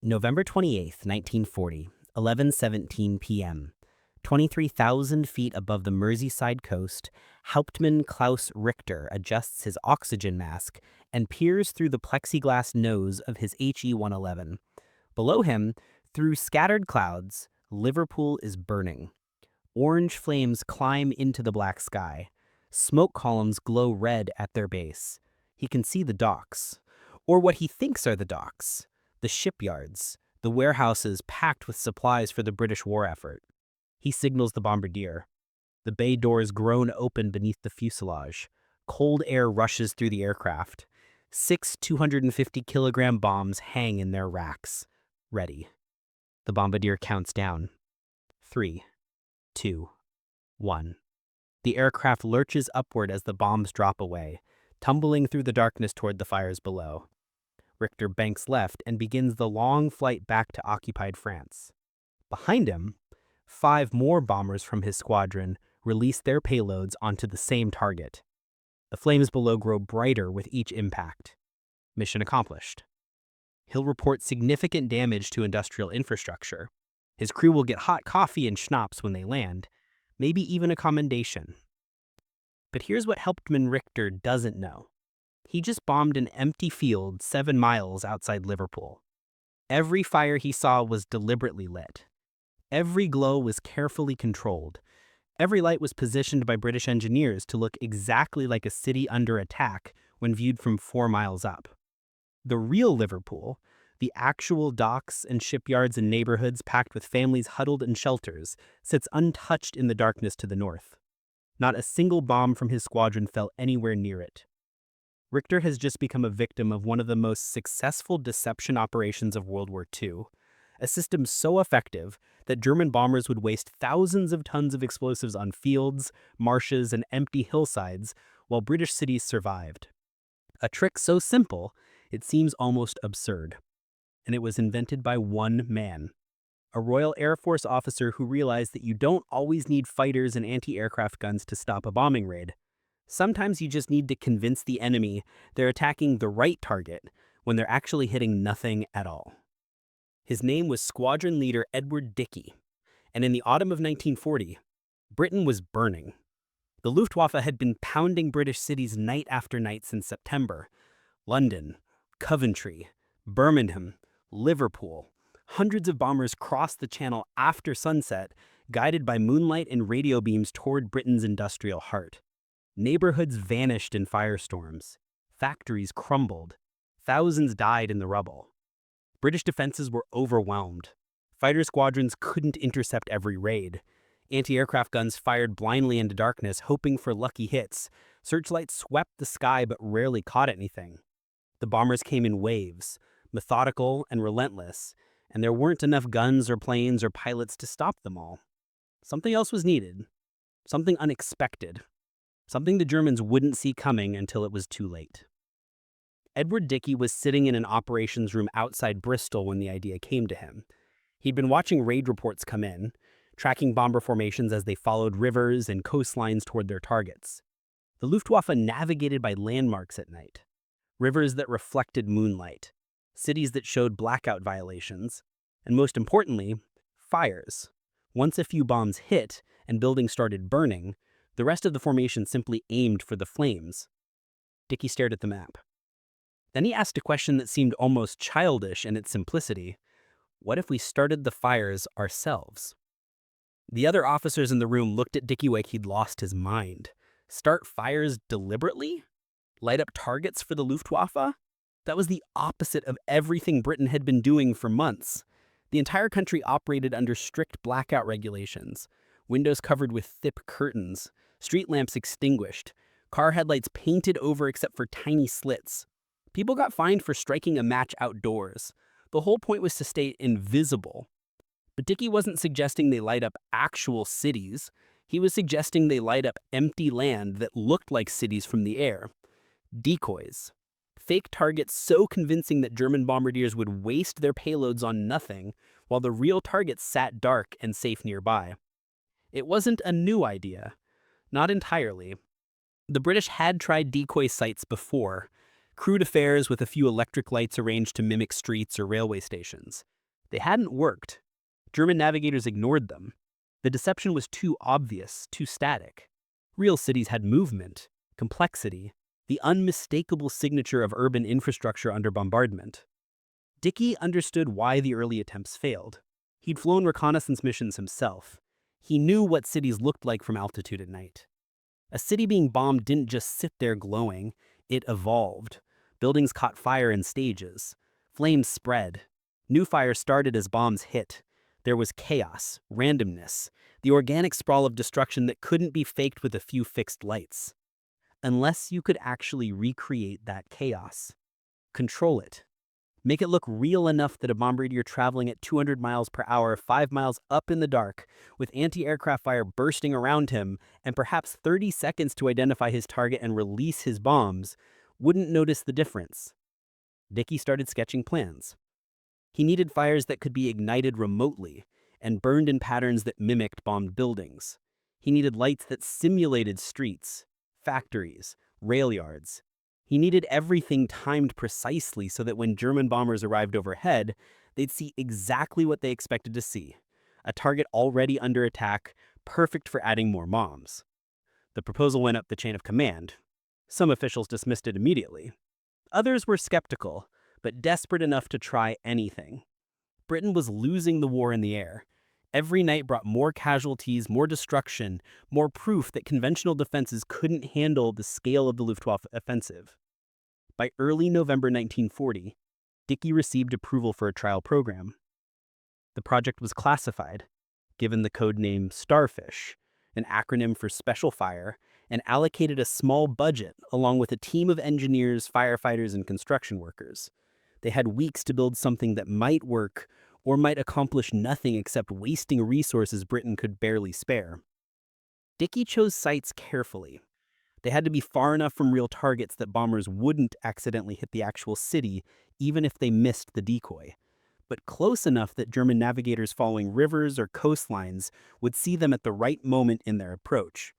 November 28th, 1940, 11:17 p.m. 23,000 feet above the Merseyside coast, Hauptmann Klaus Richter adjusts his oxygen mask and peers through the plexiglass nose of his HE-111. Below him, through scattered clouds, Liverpool is burning. Orange flames climb into the black sky. Smoke columns glow red at their base. He can see the docks, or what he thinks are the docks, the shipyards, the warehouses packed with supplies for the British war effort. He signals the bombardier. The bay doors groan open beneath the fuselage. Cold air rushes through the aircraft. 6 250-kilogram bombs hang in their racks, ready. The bombardier counts down. 3, 2, 1. The aircraft lurches upward as the bombs drop away, tumbling through the darkness toward the fires below. Richter banks left and begins the long flight back to occupied France. Behind him, 5 more bombers from his squadron release their payloads onto the same target. The flames below grow brighter with each impact. Mission accomplished. He'll report significant damage to industrial infrastructure. His crew will get hot coffee and schnapps when they land, maybe even a commendation. But here's what Hauptmann Richter doesn't know. He just bombed an empty field 7 miles outside Liverpool. Every fire he saw was deliberately lit. Every glow was carefully controlled. Every light was positioned by British engineers to look exactly like a city under attack when viewed from 4 miles up. The real Liverpool, the actual docks and shipyards and neighborhoods packed with families huddled in shelters, sits untouched in the darkness to the north. Not a single bomb from his squadron fell anywhere near it. Richter has just become a victim of one of the most successful deception operations of World War II, a system so effective that German bombers would waste thousands of tons of explosives on fields, marshes, and empty hillsides while British cities survived. A trick so simple, it seems almost absurd. And it was invented by one man, a Royal Air Force officer who realized that you don't always need fighters and anti-aircraft guns to stop a bombing raid. Sometimes you just need to convince the enemy they're attacking the right target when they're actually hitting nothing at all. His name was Squadron Leader Edward Dickie, and in the autumn of 1940, Britain was burning. The Luftwaffe had been pounding British cities night after night since September. London, Coventry, Birmingham, Liverpool. Hundreds of bombers crossed the channel after sunset, guided by moonlight and radio beams toward Britain's industrial heart. Neighborhoods vanished in firestorms. Factories crumbled. Thousands died in the rubble. British defenses were overwhelmed. Fighter squadrons couldn't intercept every raid. Anti-aircraft guns fired blindly into darkness, hoping for lucky hits. Searchlights swept the sky but rarely caught anything. The bombers came in waves, methodical and relentless, and there weren't enough guns or planes or pilots to stop them all. Something else was needed. Something unexpected. Something the Germans wouldn't see coming until it was too late. Edward Dickie was sitting in an operations room outside Bristol when the idea came to him. He'd been watching raid reports come in, tracking bomber formations as they followed rivers and coastlines toward their targets. The Luftwaffe navigated by landmarks at night, rivers that reflected moonlight, cities that showed blackout violations, and most importantly, fires. Once a few bombs hit and buildings started burning, the rest of the formation simply aimed for the flames. Dickie stared at the map. Then he asked a question that seemed almost childish in its simplicity. What if we started the fires ourselves? The other officers in the room looked at Dickie like he'd lost his mind. Start fires deliberately? Light up targets for the Luftwaffe? That was the opposite of everything Britain had been doing for months. The entire country operated under strict blackout regulations, windows covered with thick curtains, street lamps extinguished, car headlights painted over except for tiny slits. People got fined for striking a match outdoors. The whole point was to stay invisible. But Dickie wasn't suggesting they light up actual cities. He was suggesting they light up empty land that looked like cities from the air. Decoys. Fake targets so convincing that German bombardiers would waste their payloads on nothing, while the real targets sat dark and safe nearby. It wasn't a new idea. Not entirely. The British had tried decoy sites before, crude affairs with a few electric lights arranged to mimic streets or railway stations. They hadn't worked. German navigators ignored them. The deception was too obvious, too static. Real cities had movement, complexity, the unmistakable signature of urban infrastructure under bombardment. Dickie understood why the early attempts failed. He'd flown reconnaissance missions himself. He knew what cities looked like from altitude at night. A city being bombed didn't just sit there glowing, it evolved. Buildings caught fire in stages. Flames spread. New fires started as bombs hit. There was chaos, randomness, the organic sprawl of destruction that couldn't be faked with a few fixed lights. Unless you could actually recreate that chaos. Control it. Make it look real enough that a bombardier traveling at 200 miles per hour, 5 miles up in the dark, with anti-aircraft fire bursting around him, and perhaps 30 seconds to identify his target and release his bombs, wouldn't notice the difference. Dickie started sketching plans. He needed fires that could be ignited remotely and burned in patterns that mimicked bombed buildings. He needed lights that simulated streets, factories, rail yards. He needed everything timed precisely so that when German bombers arrived overhead, they'd see exactly what they expected to see. A target already under attack, perfect for adding more bombs. The proposal went up the chain of command. Some officials dismissed it immediately. Others were skeptical, but desperate enough to try anything. Britain was losing the war in the air. Every night brought more casualties, more destruction, more proof that conventional defenses couldn't handle the scale of the Luftwaffe offensive. By early November 1940, Dickie received approval for a trial program. The project was classified, given the code name Starfish, an acronym for Special Fire, and allocated a small budget along with a team of engineers, firefighters, and construction workers. They had weeks to build something that might work or might accomplish nothing except wasting resources Britain could barely spare. Dickie chose sites carefully. They had to be far enough from real targets that bombers wouldn't accidentally hit the actual city, even if they missed the decoy, but close enough that German navigators following rivers or coastlines would see them at the right moment in their approach.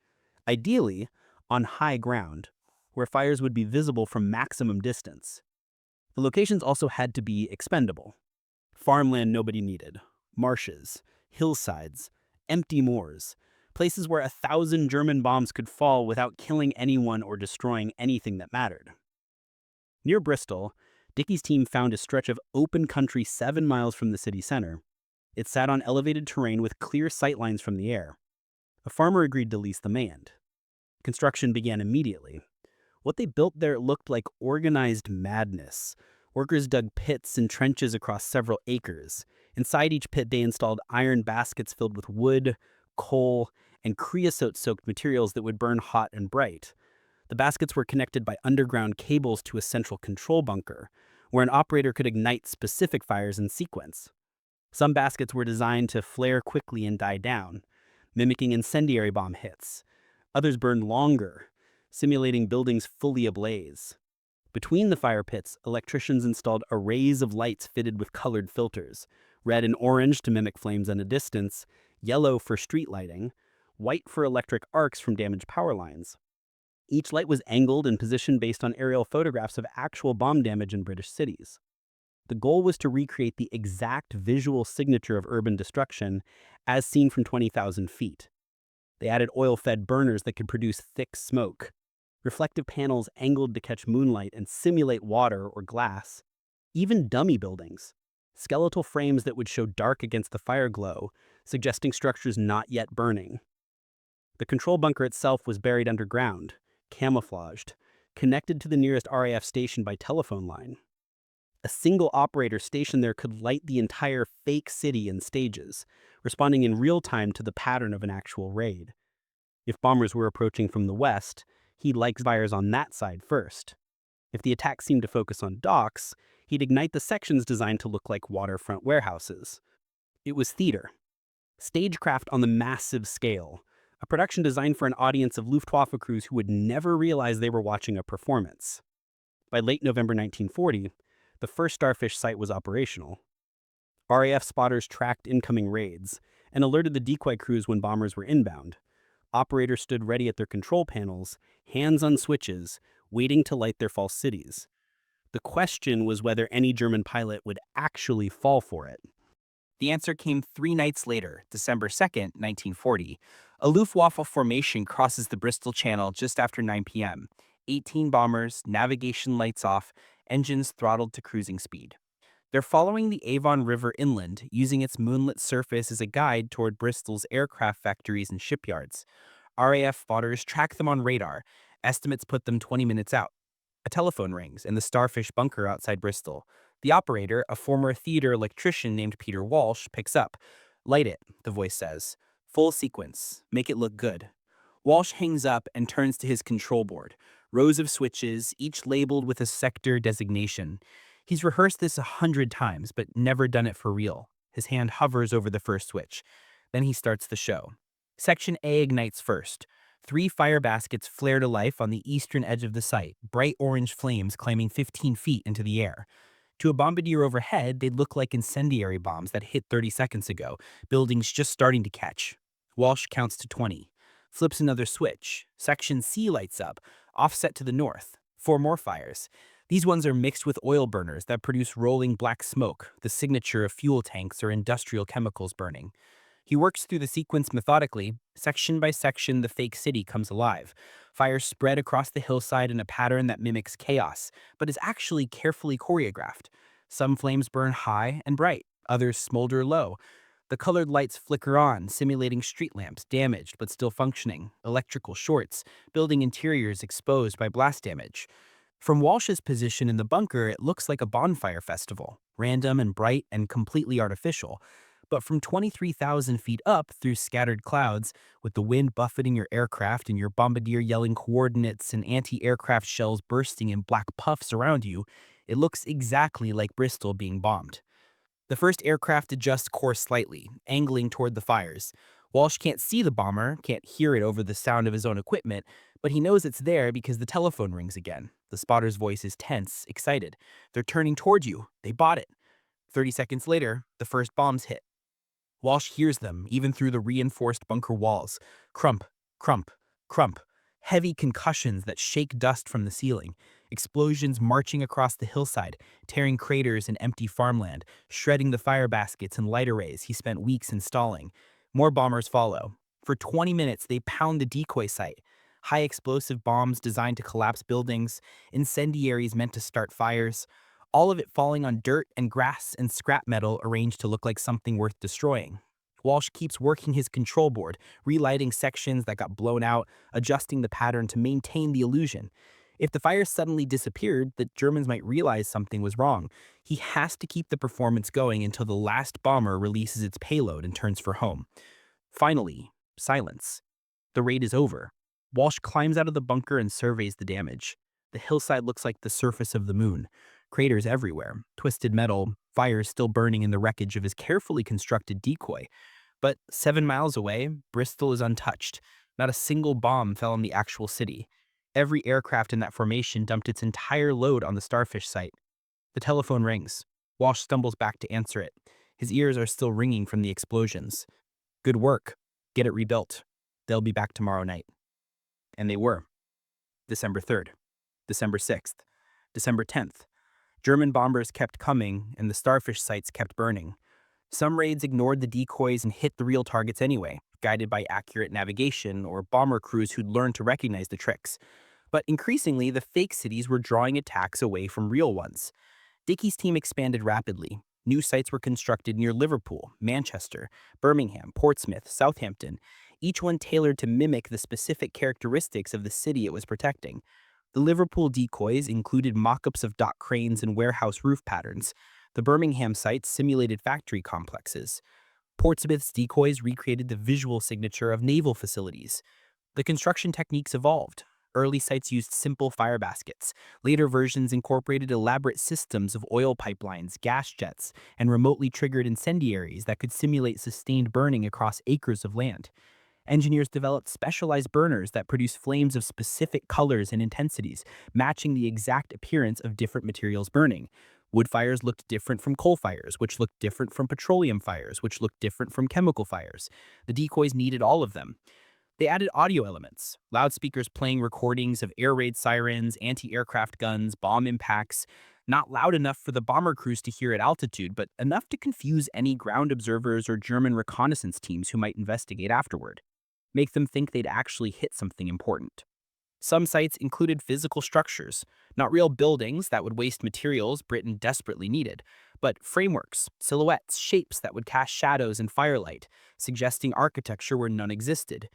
Ideally, on high ground, where fires would be visible from maximum distance. The locations also had to be expendable. Farmland nobody needed, marshes, hillsides, empty moors, places where 1,000 German bombs could fall without killing anyone or destroying anything that mattered. Near Bristol, Dickie's team found a stretch of open country 7 miles from the city center. It sat on elevated terrain with clear sightlines from the air. A farmer agreed to lease the land. Construction began immediately. What they built there looked like organized madness. Workers dug pits and trenches across several acres. Inside each pit, they installed iron baskets filled with wood, coal, and creosote-soaked materials that would burn hot and bright. The baskets were connected by underground cables to a central control bunker, where an operator could ignite specific fires in sequence. Some baskets were designed to flare quickly and die down, mimicking incendiary bomb hits. Others burned longer, simulating buildings fully ablaze. Between the fire pits, electricians installed arrays of lights fitted with colored filters, red and orange to mimic flames at a distance, yellow for street lighting, white for electric arcs from damaged power lines. Each light was angled and positioned based on aerial photographs of actual bomb damage in British cities. The goal was to recreate the exact visual signature of urban destruction as seen from 20,000 feet. They added oil-fed burners that could produce thick smoke, reflective panels angled to catch moonlight and simulate water or glass, even dummy buildings, skeletal frames that would show dark against the fire glow, suggesting structures not yet burning. The control bunker itself was buried underground, camouflaged, connected to the nearest RAF station by telephone line. A single operator stationed there could light the entire fake city in stages, responding in real time to the pattern of an actual raid. If bombers were approaching from the west, he'd light fires on that side first. If the attack seemed to focus on docks, he'd ignite the sections designed to look like waterfront warehouses. It was theater. Stagecraft on the massive scale, a production designed for an audience of Luftwaffe crews who would never realize they were watching a performance. By late November 1940, the first Starfish site was operational. RAF spotters tracked incoming raids and alerted the decoy crews when bombers were inbound. Operators stood ready at their control panels, hands on switches, waiting to light their false cities. The question was whether any German pilot would actually fall for it. The answer came 3 nights later, December 2nd, 1940. A Luftwaffe formation crosses the Bristol Channel just after 9 p.m. 18 bombers, navigation lights off, engines throttled to cruising speed. They're following the Avon River inland, using its moonlit surface as a guide toward Bristol's aircraft factories and shipyards. RAF spotters track them on radar. Estimates put them 20 minutes out. A telephone rings in the Starfish bunker outside Bristol. The operator, a former theater electrician named Peter Walsh, picks up. "Light it," the voice says. "Full sequence. Make it look good." Walsh hangs up and turns to his control board. Rows of switches, each labeled with a sector designation. He's rehearsed this 100 times, but never done it for real. His hand hovers over the first switch. Then he starts the show. Section A ignites first. 3 fire baskets flare to life on the eastern edge of the site, bright orange flames climbing 15 feet into the air. To a bombardier overhead, they'd look like incendiary bombs that hit 30 seconds ago, buildings just starting to catch. Walsh counts to 20. Flips another switch. Section C lights up, offset to the north. 4 more fires. These ones are mixed with oil burners that produce rolling black smoke, the signature of fuel tanks or industrial chemicals burning. He works through the sequence methodically. Section by section, the fake city comes alive. Fires spread across the hillside in a pattern that mimics chaos, but is actually carefully choreographed. Some flames burn high and bright, others smolder low. The colored lights flicker on, simulating street lamps damaged but still functioning, electrical shorts, building interiors exposed by blast damage. From Walsh's position in the bunker, it looks like a bonfire festival, random and bright and completely artificial. But from 23,000 feet up through scattered clouds, with the wind buffeting your aircraft and your bombardier yelling coordinates and anti-aircraft shells bursting in black puffs around you, it looks exactly like Bristol being bombed. The first aircraft adjusts course slightly, angling toward the fires. Walsh can't see the bomber, can't hear it over the sound of his own equipment, but he knows it's there because the telephone rings again. The spotter's voice is tense, excited. "They're turning toward you. They bought it." 30 seconds later, the first bombs hit. Walsh hears them, even through the reinforced bunker walls. Crump, crump, crump. Heavy concussions that shake dust from the ceiling. Explosions marching across the hillside, tearing craters and empty farmland, shredding the fire baskets and light arrays he spent weeks installing. More bombers follow. For 20 minutes, they pound the decoy site. High explosive bombs designed to collapse buildings, incendiaries meant to start fires, all of it falling on dirt and grass and scrap metal arranged to look like something worth destroying. Walsh keeps working his control board, relighting sections that got blown out, adjusting the pattern to maintain the illusion. If the fire suddenly disappeared, the Germans might realize something was wrong. He has to keep the performance going until the last bomber releases its payload and turns for home. Finally, silence. The raid is over. Walsh climbs out of the bunker and surveys the damage. The hillside looks like the surface of the moon. Craters everywhere, twisted metal, fires still burning in the wreckage of his carefully constructed decoy. But 7 miles away, Bristol is untouched. Not a single bomb fell on the actual city. Every aircraft in that formation dumped its entire load on the Starfish site. The telephone rings. Walsh stumbles back to answer it. His ears are still ringing from the explosions. "Good work. Get it rebuilt. They'll be back tomorrow night." And they were. December 3rd, December 6th, December 10th. German bombers kept coming, and the Starfish sites kept burning. Some raids ignored the decoys and hit the real targets anyway, guided by accurate navigation or bomber crews who'd learned to recognize the tricks. But increasingly, the fake cities were drawing attacks away from real ones. Dickie's team expanded rapidly. New sites were constructed near Liverpool, Manchester, Birmingham, Portsmouth, Southampton, each one tailored to mimic the specific characteristics of the city it was protecting. The Liverpool decoys included mock-ups of dock cranes and warehouse roof patterns. The Birmingham sites simulated factory complexes. Portsmouth's decoys recreated the visual signature of naval facilities. The construction techniques evolved. Early sites used simple fire baskets. Later versions incorporated elaborate systems of oil pipelines, gas jets, and remotely triggered incendiaries that could simulate sustained burning across acres of land. Engineers developed specialized burners that produce flames of specific colors and intensities, matching the exact appearance of different materials burning. Wood fires looked different from coal fires, which looked different from petroleum fires, which looked different from chemical fires. The decoys needed all of them. They added audio elements, loudspeakers playing recordings of air raid sirens, anti-aircraft guns, bomb impacts. Not loud enough for the bomber crews to hear at altitude, but enough to confuse any ground observers or German reconnaissance teams who might investigate afterward, make them think they'd actually hit something important. Some sites included physical structures, not real buildings that would waste materials Britain desperately needed, but frameworks, silhouettes, shapes that would cast shadows in firelight, suggesting architecture where none existed.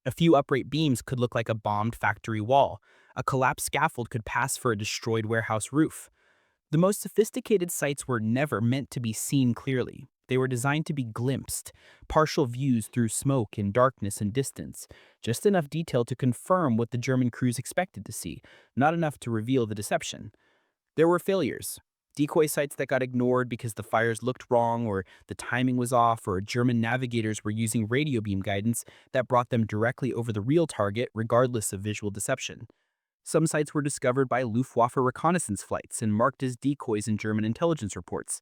A few upright beams could look like a bombed factory wall. A collapsed scaffold could pass for a destroyed warehouse roof. The most sophisticated sites were never meant to be seen clearly. They were designed to be glimpsed, partial views through smoke and darkness and distance, just enough detail to confirm what the German crews expected to see, not enough to reveal the deception. There were failures. Decoy sites that got ignored because the fires looked wrong or the timing was off or German navigators were using radio beam guidance that brought them directly over the real target regardless of visual deception. Some sites were discovered by Luftwaffe reconnaissance flights and marked as decoys in German intelligence reports.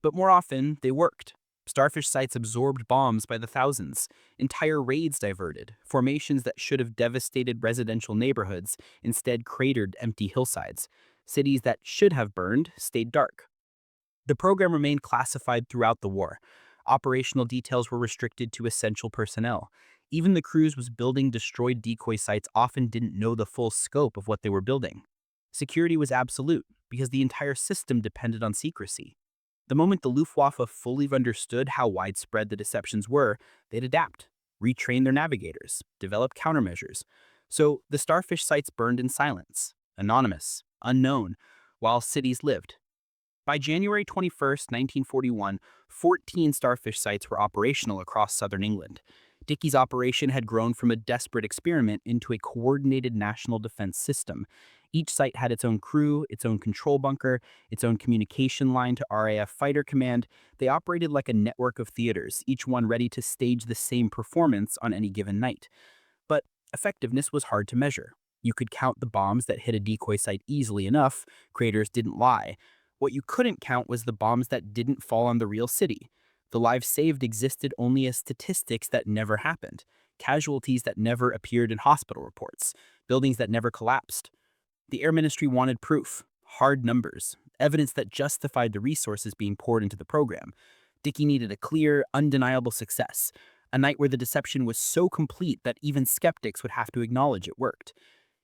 But more often, they worked. Starfish sites absorbed bombs by the thousands, entire raids diverted, formations that should have devastated residential neighborhoods instead cratered empty hillsides. Cities that should have burned stayed dark. The program remained classified throughout the war. Operational details were restricted to essential personnel. Even the crews was building destroyed decoy sites often didn't know the full scope of what they were building. Security was absolute because the entire system depended on secrecy. The moment the Luftwaffe fully understood how widespread the deceptions were, they'd adapt, retrain their navigators, develop countermeasures. So the Starfish sites burned in silence, anonymous, unknown, while cities lived. By January 21st, 1941, 14 Starfish sites were operational across southern England. Dickie's operation had grown from a desperate experiment into a coordinated national defense system. Each site had its own crew, its own control bunker, its own communication line to RAF Fighter Command. They operated like a network of theaters, each one ready to stage the same performance on any given night. But effectiveness was hard to measure. You could count the bombs that hit a decoy site easily enough. Craters didn't lie. What you couldn't count was the bombs that didn't fall on the real city. The lives saved existed only as statistics that never happened, casualties that never appeared in hospital reports, buildings that never collapsed. The Air Ministry wanted proof, hard numbers, evidence that justified the resources being poured into the program. Dickie needed a clear, undeniable success, a night where the deception was so complete that even skeptics would have to acknowledge it worked.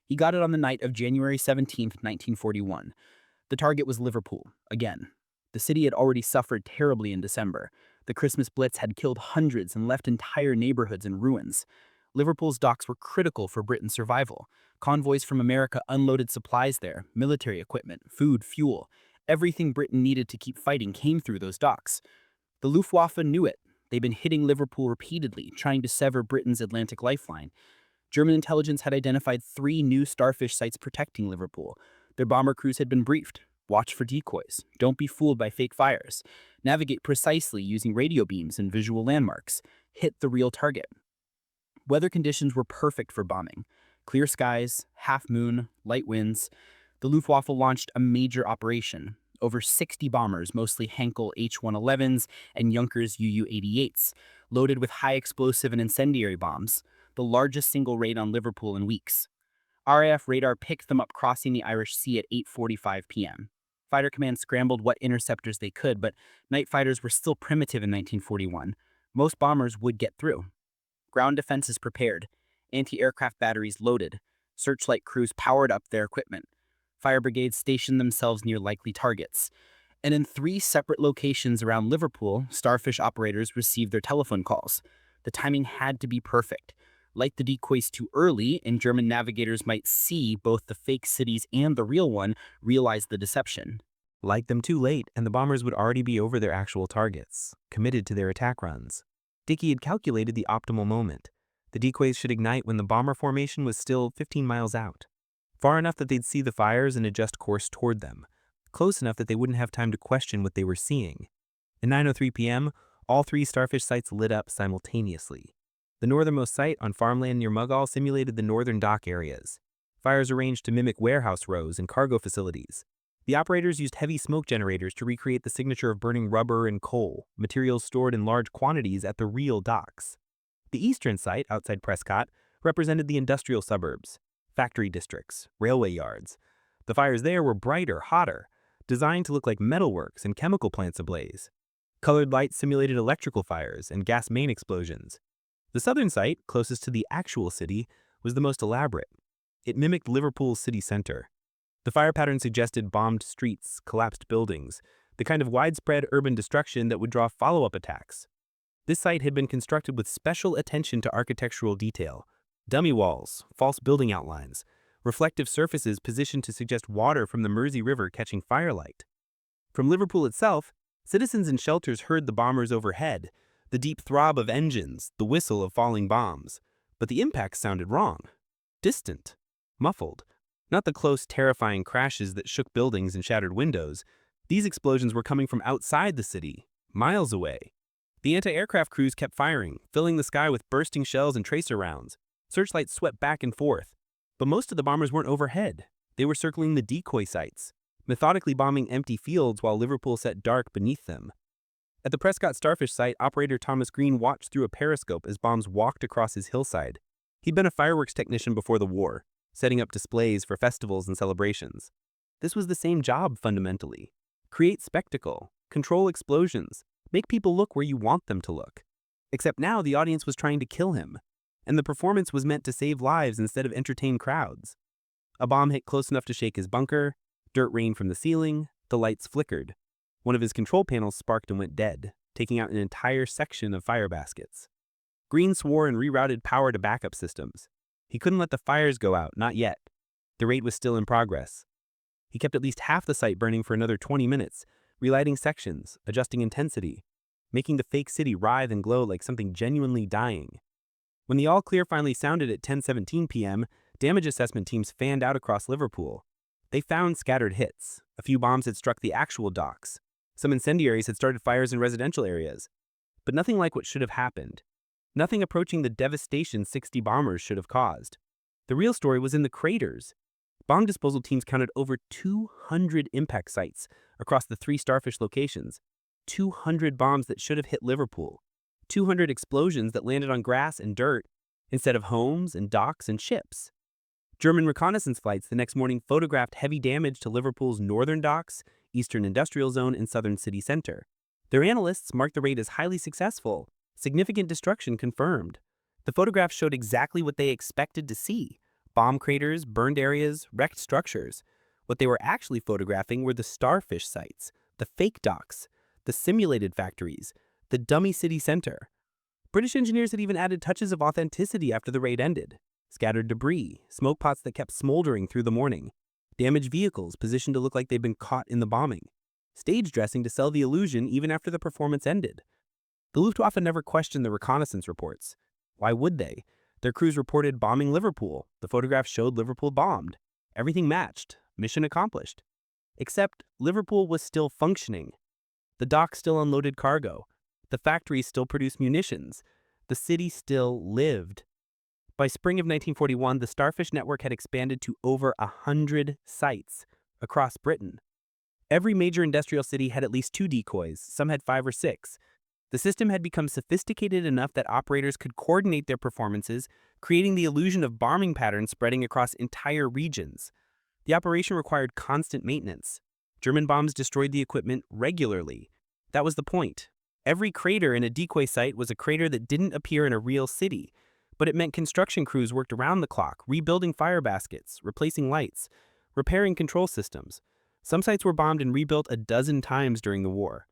He got it on the night of January 17th, 1941. The target was Liverpool, again. The city had already suffered terribly in December. The Christmas Blitz had killed hundreds and left entire neighborhoods in ruins. Liverpool's docks were critical for Britain's survival. Convoys from America unloaded supplies there, military equipment, food, fuel. Everything Britain needed to keep fighting came through those docks. The Luftwaffe knew it. They'd been hitting Liverpool repeatedly, trying to sever Britain's Atlantic lifeline. German intelligence had identified 3 new Starfish sites protecting Liverpool. Their bomber crews had been briefed. Watch for decoys. Don't be fooled by fake fires. Navigate precisely using radio beams and visual landmarks. Hit the real target. Weather conditions were perfect for bombing. Clear skies, half moon, light winds. The Luftwaffe launched a major operation. Over 60 bombers, mostly Henkel H-111s and Junkers UU-88s, loaded with high explosive and incendiary bombs, the largest single raid on Liverpool in weeks. RAF radar picked them up crossing the Irish Sea at 8:45 p.m. Fighter Command scrambled what interceptors they could, but night fighters were still primitive in 1941. Most bombers would get through. Ground defenses prepared, anti-aircraft batteries loaded, searchlight crews powered up their equipment. Fire brigades stationed themselves near likely targets. And in 3 separate locations around Liverpool, Starfish operators received their telephone calls. The timing had to be perfect. Light the decoys too early, and German navigators might see both the fake cities and the real one realize the deception. Light them too late, and the bombers would already be over their actual targets, committed to their attack runs. Dickie had calculated the optimal moment. The decoys should ignite when the bomber formation was still 15 miles out, far enough that they'd see the fires and adjust course toward them, close enough that they wouldn't have time to question what they were seeing. At 9:03 p.m., all 3 Starfish sites lit up simultaneously. The northernmost site on farmland near Mughal simulated the northern dock areas. Fires arranged to mimic warehouse rows and cargo facilities. The operators used heavy smoke generators to recreate the signature of burning rubber and coal, materials stored in large quantities at the real docks. The eastern site, outside Prescott, represented the industrial suburbs, factory districts, railway yards. The fires there were brighter, hotter. designed to look like metalworks and chemical plants ablaze. Colored lights simulated electrical fires and gas main explosions. The southern site, closest to the actual city, was the most elaborate. It mimicked Liverpool's city center. The fire pattern suggested bombed streets, collapsed buildings, the kind of widespread urban destruction that would draw follow-up attacks. This site had been constructed with special attention to architectural detail. Dummy walls, false building outlines, reflective surfaces positioned to suggest water from the Mersey River catching firelight. From Liverpool itself, citizens in shelters heard the bombers overhead, the deep throb of engines, the whistle of falling bombs. But the impacts sounded wrong. Distant. Muffled. Not the close, terrifying crashes that shook buildings and shattered windows. These explosions were coming from outside the city, miles away. The anti-aircraft crews kept firing, filling the sky with bursting shells and tracer rounds. Searchlights swept back and forth. But most of the bombers weren't overhead. They were circling the decoy sites, methodically bombing empty fields while Liverpool set dark beneath them. At the Prescott Starfish site, operator Thomas Green watched through a periscope as bombs walked across his hillside. He'd been a fireworks technician before the war, setting up displays for festivals and celebrations. This was the same job fundamentally. Create spectacle, control explosions, make people look where you want them to look. Except now the audience was trying to kill him, and the performance was meant to save lives instead of entertain crowds. A bomb hit close enough to shake his bunker, dirt rained from the ceiling, the lights flickered. One of his control panels sparked and went dead, taking out an entire section of fire baskets. Green swore and rerouted power to backup systems. He couldn't let the fires go out, not yet. The raid was still in progress. He kept at least half the site burning for another 20 minutes, relighting sections, adjusting intensity, making the fake city writhe and glow like something genuinely dying. When the all-clear finally sounded at 10:17 p.m., damage assessment teams fanned out across Liverpool. They found scattered hits. A few bombs had struck the actual docks. Some incendiaries had started fires in residential areas. But nothing like what should have happened. Nothing approaching the devastation 60 bombers should have caused. The real story was in the craters. Bomb disposal teams counted over 200 impact sites across the 3 Starfish locations. 200 bombs that should have hit Liverpool. 200 explosions that landed on grass and dirt instead of homes and docks and ships. German reconnaissance flights the next morning photographed heavy damage to Liverpool's northern docks, eastern industrial zone, and southern city center. Their analysts marked the raid as highly successful. Significant destruction confirmed. The photographs showed exactly what they expected to see. Bomb craters, burned areas, wrecked structures. What they were actually photographing were the Starfish sites, the fake docks, the simulated factories, the dummy city center. British engineers had even added touches of authenticity after the raid ended. Scattered debris, smoke pots that kept smoldering through the morning, damaged vehicles positioned to look like they'd been caught in the bombing, stage dressing to sell the illusion even after the performance ended. The Luftwaffe never questioned the reconnaissance reports. Why would they? Their crews reported bombing Liverpool. The photographs showed Liverpool bombed. Everything matched. Mission accomplished. Except Liverpool was still functioning. The docks still unloaded cargo. The factories still produced munitions. The city still lived. By spring of 1941, the Starfish network had expanded to over 100 sites across Britain. Every major industrial city had at least 2 decoys, some had 5 or 6. The system had become sophisticated enough that operators could coordinate their performances, creating the illusion of bombing patterns spreading across entire regions. The operation required constant maintenance. German bombs destroyed the equipment regularly. That was the point. Every crater in a decoy site was a crater that didn't appear in a real city, but it meant construction crews worked around the clock, rebuilding fire baskets, replacing lights, repairing control systems. Some sites were bombed and rebuilt a dozen times during the war.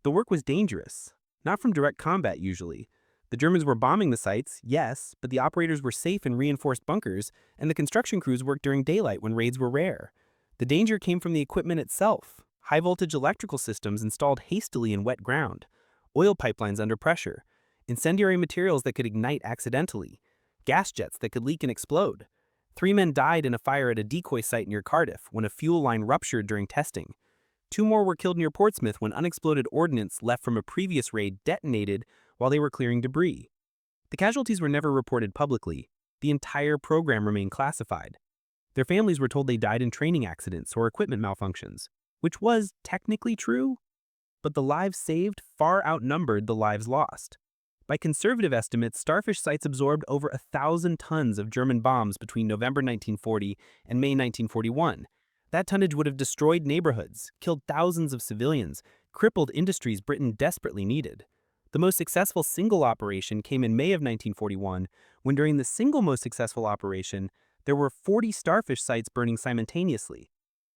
The work was dangerous. Not from direct combat, usually. The Germans were bombing the sites, yes, but the operators were safe in reinforced bunkers, and the construction crews worked during daylight when raids were rare. The danger came from the equipment itself. High-voltage electrical systems installed hastily in wet ground, oil pipelines under pressure, incendiary materials that could ignite accidentally, gas jets that could leak and explode. 3 men died in a fire at a decoy site near Cardiff when a fuel line ruptured during testing. 2 more were killed near Portsmouth when unexploded ordnance left from a previous raid detonated while they were clearing debris. The casualties were never reported publicly. The entire program remained classified. Their families were told they died in training accidents or equipment malfunctions, which was technically true, but the lives saved far outnumbered the lives lost. By conservative estimates, Starfish sites absorbed over 1,000 tons of German bombs between November 1940 and May 1941. That tonnage would have destroyed neighborhoods, killed thousands of civilians, crippled industries Britain desperately needed. The most successful single operation came in May of 1941, when during the single most successful operation, there were 40 Starfish sites burning simultaneously.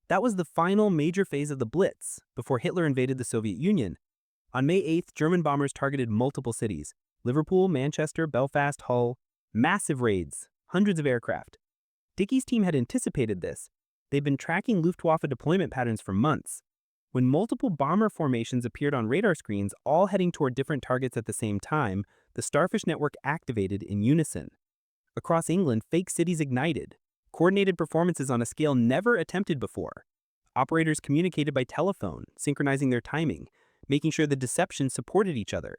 That was the final major phase of the Blitz, before Hitler invaded the Soviet Union. On May 8th, German bombers targeted multiple cities: Liverpool, Manchester, Belfast, Hull. Massive raids, hundreds of aircraft. Dickie's team had anticipated this. They'd been tracking Luftwaffe deployment patterns for months. When multiple bomber formations appeared on radar screens, all heading toward different targets at the same time, the Starfish network activated in unison. Across England, fake cities ignited. Coordinated performances on a scale never attempted before. Operators communicated by telephone, synchronizing their timing, making sure the deceptions supported each other.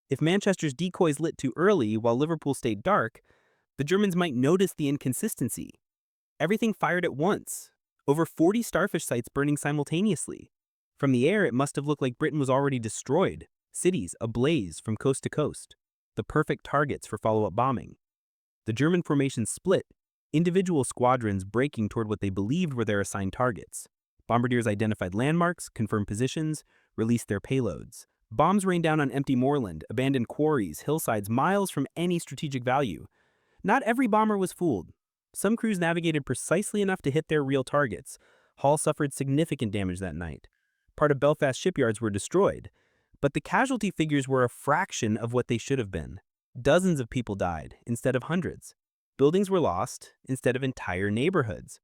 If Manchester's decoys lit too early while Liverpool stayed dark, the Germans might notice the inconsistency. Everything fired at once. Over 40 Starfish sites burning simultaneously. From the air, it must have looked like Britain was already destroyed. Cities ablaze from coast to coast. The perfect targets for follow-up bombing. The German formation split, individual squadrons breaking toward what they believed were their assigned targets. Bombardiers identified landmarks, confirmed positions, released their payloads. Bombs rained down on empty moorland, abandoned quarries, hillsides miles from any strategic value. Not every bomber was fooled. Some crews navigated precisely enough to hit their real targets. Hull suffered significant damage that night. Part of Belfast shipyards were destroyed. But the casualty figures were a fraction of what they should have been. Dozens of people died instead of hundreds. Buildings were lost instead of entire neighborhoods.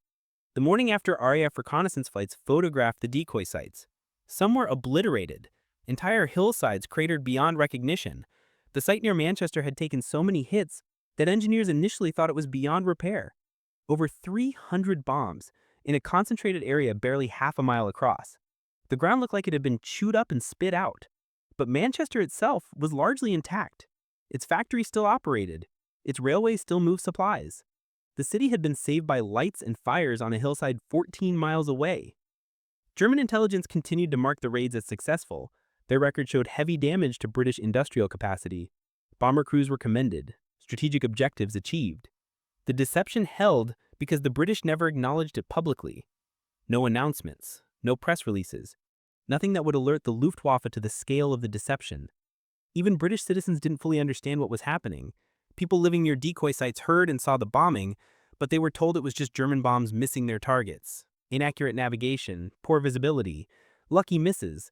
The morning after RAF reconnaissance flights photographed the decoy sites. Some were obliterated. Entire hillsides cratered beyond recognition. The site near Manchester had taken so many hits that engineers initially thought it was beyond repair. Over 300 bombs in a concentrated area barely half a mile across. The ground looked like it had been chewed up and spit out. But Manchester itself was largely intact. Its factories still operated. Its railways still moved supplies. The city had been saved by lights and fires on a hillside 14 miles away. German intelligence continued to mark the raids as successful. Their record showed heavy damage to British industrial capacity. Bomber crews were commended, strategic objectives achieved. The deception held because the British never acknowledged it publicly. No announcements, no press releases, nothing that would alert the Luftwaffe to the scale of the deception. Even British citizens didn't fully understand what was happening. People living near decoy sites heard and saw the bombing, but they were told it was just German bombs missing their targets. Inaccurate navigation, poor visibility, lucky misses.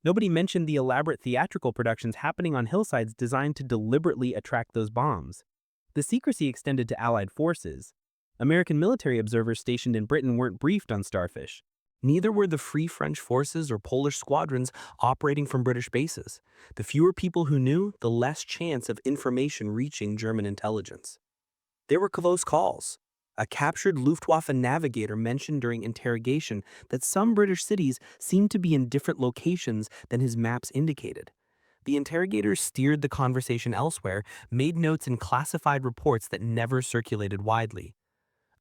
Nobody mentioned the elaborate theatrical productions happening on hillsides designed to deliberately attract those bombs. The secrecy extended to Allied forces. American military observers stationed in Britain weren't briefed on Starfish. Neither were the Free French forces or Polish squadrons operating from British bases. The fewer people who knew, the less chance of information reaching German intelligence. There were close calls. A captured Luftwaffe navigator mentioned during interrogation that some British cities seemed to be in different locations than his maps indicated. The interrogator steered the conversation elsewhere, made notes in classified reports that never circulated widely.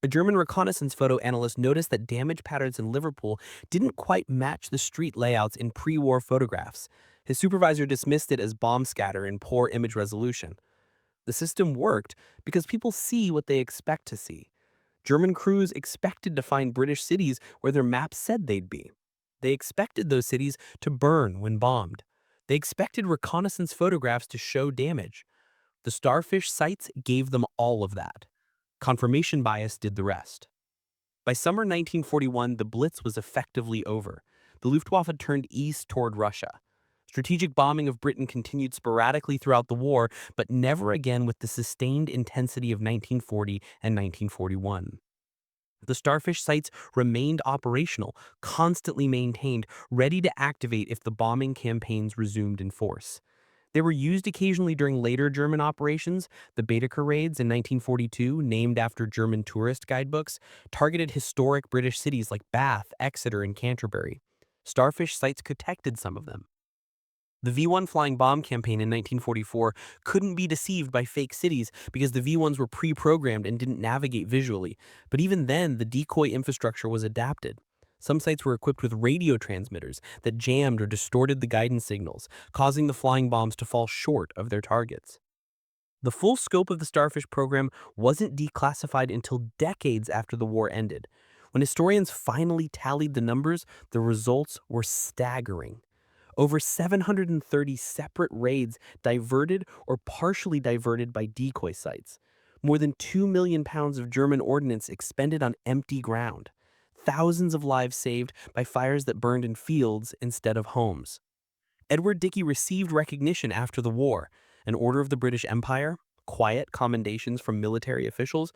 A German reconnaissance photo analyst noticed that damage patterns in Liverpool didn't quite match the street layouts in pre-war photographs. His supervisor dismissed it as bomb scatter and poor image resolution. The system worked because people see what they expect to see. German crews expected to find British cities where their maps said they'd be. They expected those cities to burn when bombed. They expected reconnaissance photographs to show damage. The Starfish sites gave them all of that. Confirmation bias did the rest. By summer 1941, the Blitz was effectively over. The Luftwaffe turned east toward Russia. Strategic bombing of Britain continued sporadically throughout the war, but never again with the sustained intensity of 1940 and 1941. The Starfish sites remained operational, constantly maintained, ready to activate if the bombing campaigns resumed in force. They were used occasionally during later German operations. The Baedeker raids in 1942, named after German tourist guidebooks, targeted historic British cities like Bath, Exeter, and Canterbury. Starfish sites protected some of them. The V-1 flying bomb campaign in 1944 couldn't be deceived by fake cities because the V-1s were pre-programmed and didn't navigate visually. But even then, the decoy infrastructure was adapted. Some sites were equipped with radio transmitters that jammed or distorted the guidance signals, causing the flying bombs to fall short of their targets. The full scope of the Starfish program wasn't declassified until decades after the war ended. When historians finally tallied the numbers, the results were staggering. Over 730 separate raids diverted or partially diverted by decoy sites. More than 2 million pounds of German ordnance expended on empty ground. Thousands of lives saved by fires that burned in fields instead of homes. Edward Dickie received recognition after the war, an Order of the British Empire, quiet commendations from military officials,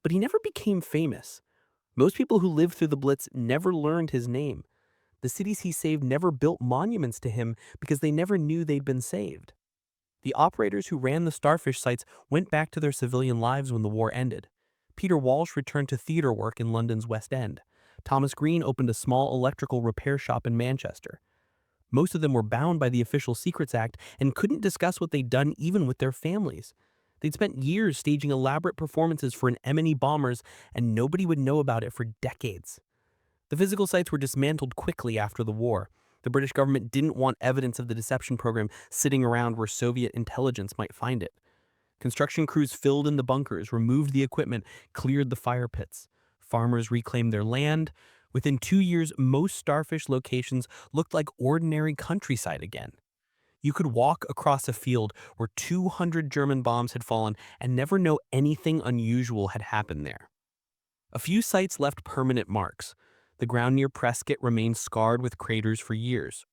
but he never became famous. Most people who lived through the Blitz never learned his name. The cities he saved never built monuments to him because they never knew they'd been saved. The operators who ran the Starfish sites went back to their civilian lives when the war ended. Peter Walsh returned to theater work in London's West End. Thomas Green opened a small electrical repair shop in Manchester. Most of them were bound by the Official Secrets Act and couldn't discuss what they'd done even with their families. They'd spent years staging elaborate performances for anemone bombers, and nobody would know about it for decades. The physical sites were dismantled quickly after the war. The British government didn't want evidence of the deception program sitting around where Soviet intelligence might find it. Construction crews filled in the bunkers, removed the equipment, cleared the fire pits. Farmers reclaimed their land. Within 2 years, most Starfish locations looked like ordinary countryside again. You could walk across a field where 200 German bombs had fallen and never know anything unusual had happened there. A few sites left permanent marks. The ground near Prescott remained scarred with craters for years.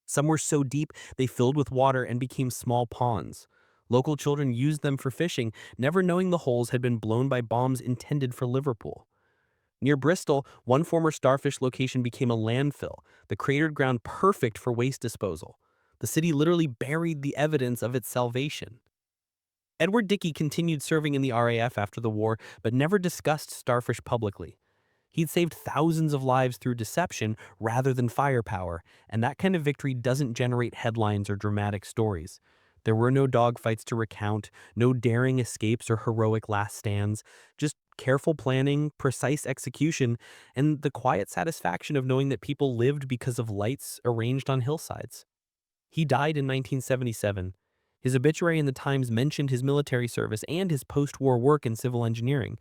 Some were so deep they filled with water and became small ponds. Local children used them for fishing, never knowing the holes had been blown by bombs intended for Liverpool. Near Bristol, one former Starfish location became a landfill, the cratered ground perfect for waste disposal. The city literally buried the evidence of its salvation. Edward Dickie continued serving in the RAF after the war, but never discussed Starfish publicly. He'd saved thousands of lives through deception rather than firepower, and that kind of victory doesn't generate headlines or dramatic stories. There were no dogfights to recount, no daring escapes or heroic last stands, just careful planning, precise execution, and the quiet satisfaction of knowing that people lived because of lights arranged on hillsides. He died in 1977. His obituary in the Times mentioned his military service and his post-war work in civil engineering.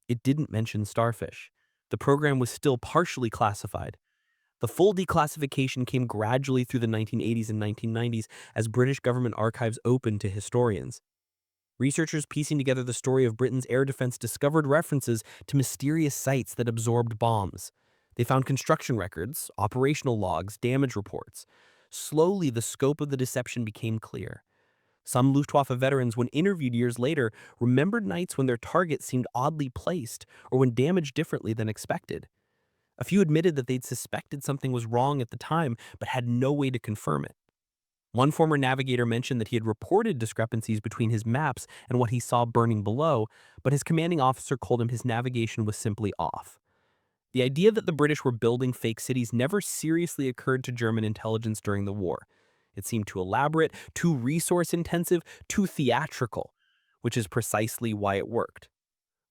It didn't mention Starfish. The program was still partially classified. The full declassification came gradually through the 1980s and 1990s as British government archives opened to historians. Researchers piecing together the story of Britain's air defense discovered references to mysterious sites that absorbed bombs. They found construction records, operational logs, damage reports. Slowly, the scope of the deception became clear. Some Luftwaffe veterans, when interviewed years later, remembered nights when their target seemed oddly placed or when damaged differently than expected. A few admitted that they'd suspected something was wrong at the time but had no way to confirm it. One former navigator mentioned that he had reported discrepancies between his maps and what he saw burning below, but his commanding officer told him his navigation was simply off. The idea that the British were building fake cities never seriously occurred to German intelligence during the war. It seemed too elaborate, too resource-intensive, too theatrical, which is precisely why it worked.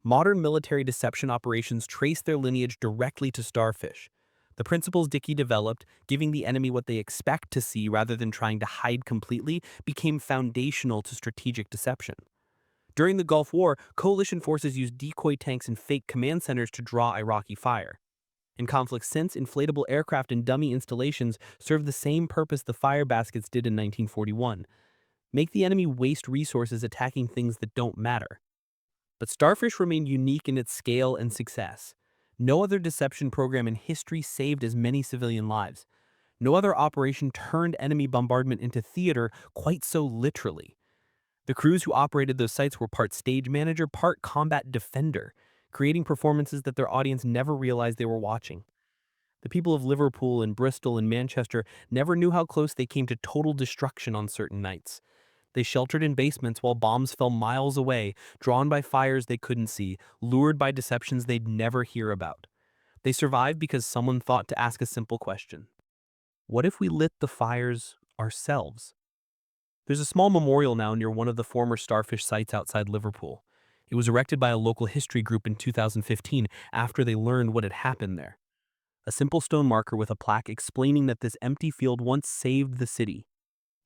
Modern military deception operations trace their lineage directly to Starfish. The principles Dickie developed, giving the enemy what they expect to see rather than trying to hide completely, became foundational to strategic deception. During the Gulf War, coalition forces used decoy tanks and fake command centers to draw Iraqi fire. In conflicts since, inflatable aircraft and dummy installations served the same purpose the fire baskets did in 1941. Make the enemy waste resources attacking things that don't matter. But Starfish remained unique in its scale and success. No other deception program in history saved as many civilian lives. No other operation turned enemy bombardment into theater quite so literally. The crews who operated those sites were part stage manager, part combat defender, creating performances that their audience never realized they were watching. The people of Liverpool and Bristol and Manchester never knew how close they came to total destruction on certain nights. They sheltered in basements while bombs fell miles away, drawn by fires they couldn't see, lured by deceptions they'd never hear about. They survived because someone thought to ask a simple question. What if we lit the fires ourselves? There's a small memorial now near one of the former Starfish sites outside Liverpool. It was erected by a local history group in 2015 after they learned what had happened there. A simple stone marker with a plaque explaining that this empty field once saved the city.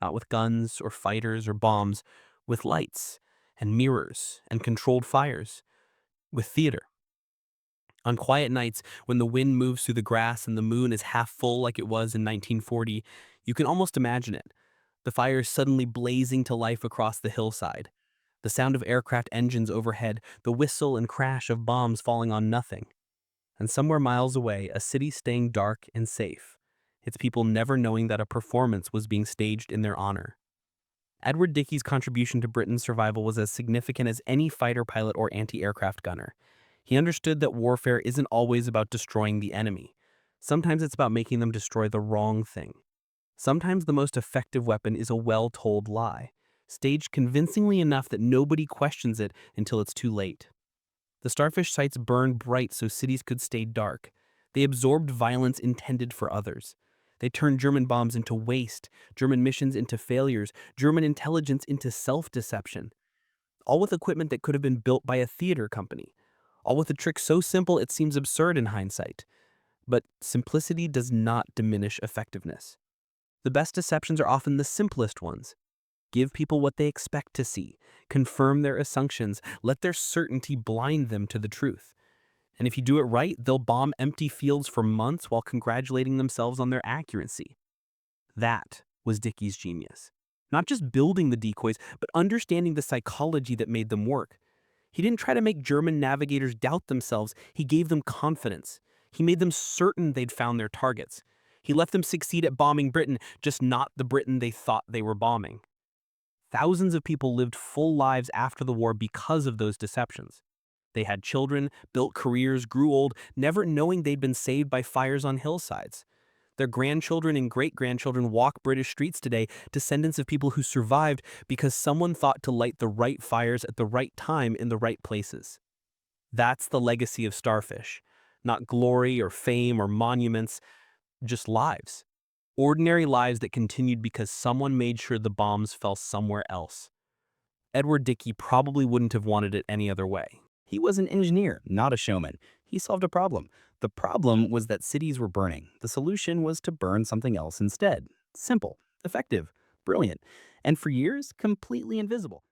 Not with guns or fighters or bombs, with lights and mirrors and controlled fires, with theater. On quiet nights, when the wind moves through the grass and the moon is half full like it was in 1940, you can almost imagine it. The fires suddenly blazing to life across the hillside. The sound of aircraft engines overhead, the whistle and crash of bombs falling on nothing. And somewhere miles away, a city staying dark and safe, its people never knowing that a performance was being staged in their honor. Edward Dickey's contribution to Britain's survival was as significant as any fighter pilot or anti-aircraft gunner. He understood that warfare isn't always about destroying the enemy. Sometimes it's about making them destroy the wrong thing. Sometimes the most effective weapon is a well-told lie, staged convincingly enough that nobody questions it until it's too late. The Starfish sites burned bright so cities could stay dark. They absorbed violence intended for others. They turned German bombs into waste, German missions into failures, German intelligence into self-deception. All with equipment that could have been built by a theater company. All with a trick so simple it seems absurd in hindsight. But simplicity does not diminish effectiveness. The best deceptions are often the simplest ones. Give people what they expect to see, confirm their assumptions, let their certainty blind them to the truth. And if you do it right, they'll bomb empty fields for months while congratulating themselves on their accuracy. That was Dickey's genius. Not just building the decoys, but understanding the psychology that made them work. He didn't try to make German navigators doubt themselves, he gave them confidence. He made them certain they'd found their targets. He left them succeed at bombing Britain, just not the Britain they thought they were bombing. Thousands of people lived full lives after the war because of those deceptions. They had children, built careers, grew old, never knowing they'd been saved by fires on hillsides. Their grandchildren and great-grandchildren walk British streets today, descendants of people who survived because someone thought to light the right fires at the right time in the right places. That's the legacy of Starfish. Not glory or fame or monuments, just lives. Ordinary lives that continued because someone made sure the bombs fell somewhere else. Edward Dickey probably wouldn't have wanted it any other way. He was an engineer, not a showman. He solved a problem. The problem was that cities were burning. The solution was to burn something else instead. Simple, effective, brilliant, and for years, completely invisible.